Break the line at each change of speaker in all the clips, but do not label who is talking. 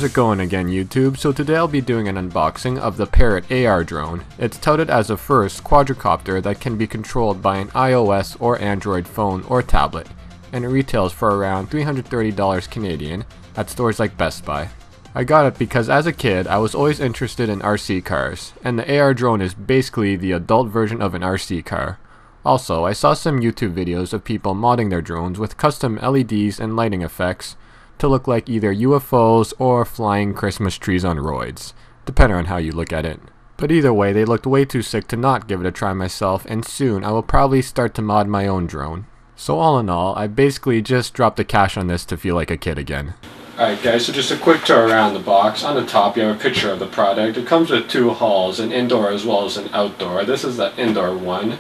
How's it going again, YouTube? So today I'll be doing an unboxing of the Parrot AR.Drone. It's touted as the first quadricopter that can be controlled by an iOS or Android phone or tablet, and it retails for around $330 Canadian at stores like Best Buy. I got it because as a kid I was always interested in RC cars, and the AR.Drone is basically the adult version of an RC car. Also, I saw some YouTube videos of people modding their drones with custom LEDs and lighting effects to look like either UFOs or flying Christmas trees on roids, depending on how you look at it. But either way, they looked way too sick to not give it a try myself, and soon I will probably start to mod my own drone. So all in all, I basically just dropped the cash on this to feel like a kid again. Alright guys, so just a quick tour around the box. On the top you have a picture of the product. It comes with two hulls, an indoor as well as an outdoor. This is the indoor one,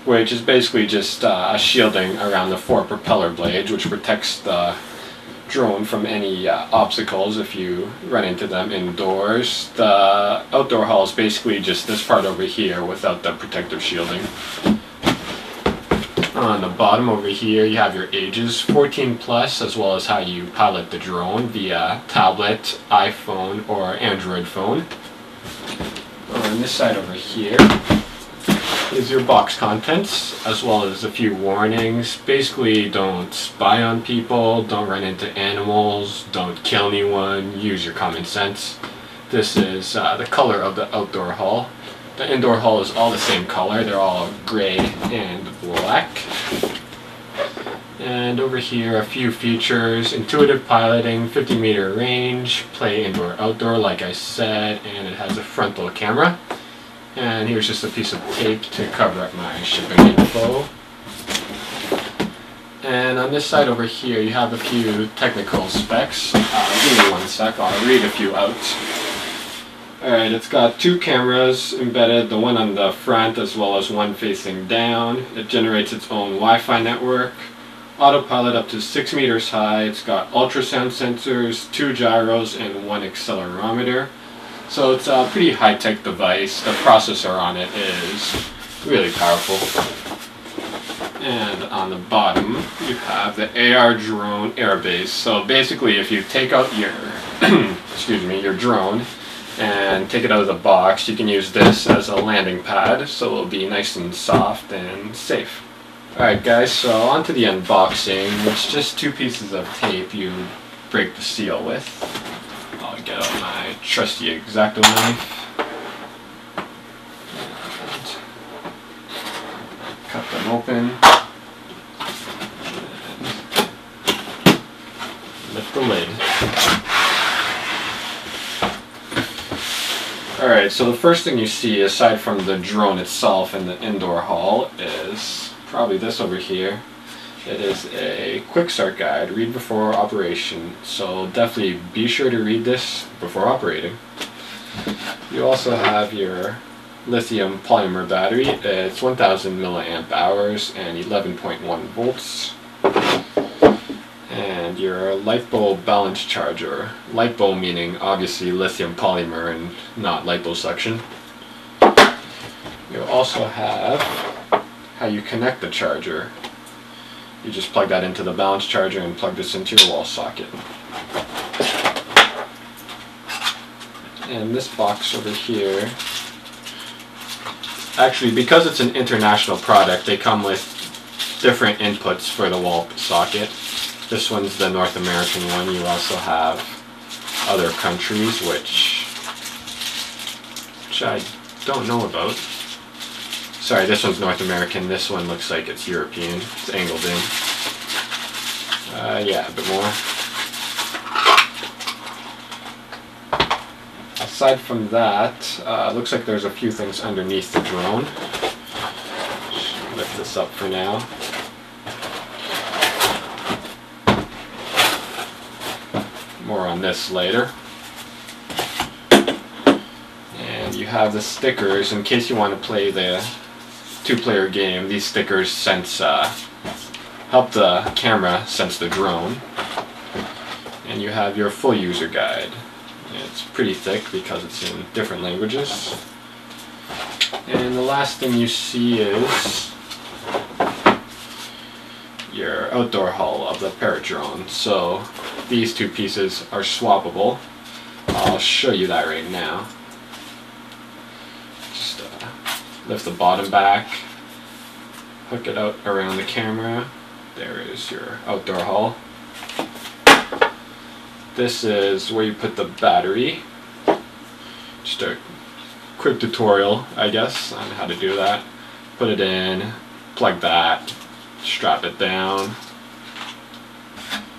which is basically just a shielding around the four propeller blades, which protects the drone from any obstacles if you run into them indoors. The outdoor hull is basically just this part over here without the protective shielding. On the bottom over here you have your ages, 14 plus, as well as how you pilot the drone via tablet, iPhone, or Android phone. On this side over here is your box contents, as well as a few warnings. Basically, don't spy on people, don't run into animals, don't kill anyone, use your common sense. This is the color of the outdoor hull. The indoor hull is all the same color, they're all gray and black. And over here a few features: intuitive piloting, 50-meter range, play indoor outdoor like I said, and it has a frontal camera. And here's just a piece of tape to cover up my shipping info. And on this side over here you have a few technical specs. Give me one sec, I'll read a few out. Alright, it's got two cameras embedded, the one on the front as well as one facing down. It generates its own Wi-Fi network. Autopilot up to 6 meters high. It's got ultrasound sensors, 2 gyros, and 1 accelerometer. So it's a pretty high-tech device. The processor on it is really powerful. And on the bottom you have the AR.Drone airbase. So basically if you take out your your drone and take it out of the box, you can use this as a landing pad, so it'll be nice and soft and safe. Alright guys, so on to the unboxing. It's just two pieces of tape you break the seal with. I'll get out my trusty X-Acto knife and cut them open and lift the lid. Alright, so the first thing you see aside from the drone itself and the indoor hull is probably this over here. It is a quick start guide, read before operation, so definitely be sure to read this before operating. You also have your lithium polymer battery. It's 1000 milliamp hours and 11.1 volts. And your LiPo balance charger. LiPo meaning obviously lithium polymer and not liposuction. You also have how you connect the charger. You just plug that into the balance charger and plug this into your wall socket. And this box over here, actually because it's an international product, they come with different inputs for the wall socket. This one's the North American one. You also have other countries which I don't know about. Sorry, this one's North American. This one looks like it's European. It's angled in. Yeah, a bit more. Aside from that, looks like there's a few things underneath the drone. Lift this up for now. More on this later. And you have the stickers in case you want to play the two-player game. These stickers help the camera sense the drone. And you have your full user guide. It's pretty thick because it's in different languages. And the last thing you see is your outdoor hull of the Parrot drone. So these two pieces are swappable. I'll show you that right now. Just lift the bottom back, hook it out around the camera. There is your outdoor haul. This is where you put the battery. Just a quick tutorial, I guess, on how to do that. Put it in, plug that, strap it down,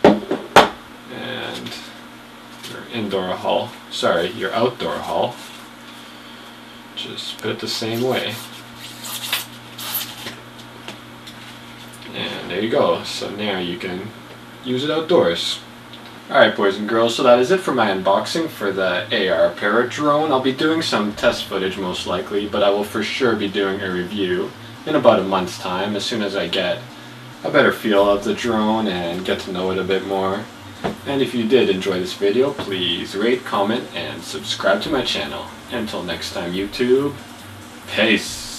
and your outdoor haul, just put it the same way. And there you go. So now you can use it outdoors. Alright, boys and girls, so that is it for my unboxing for the AR Parrot drone. I'll be doing some test footage most likely, but I will for sure be doing a review in about a month's time, as soon as I get a better feel of the drone and get to know it a bit more. And if you did enjoy this video, please rate, comment, and subscribe to my channel. Until next time, YouTube, peace!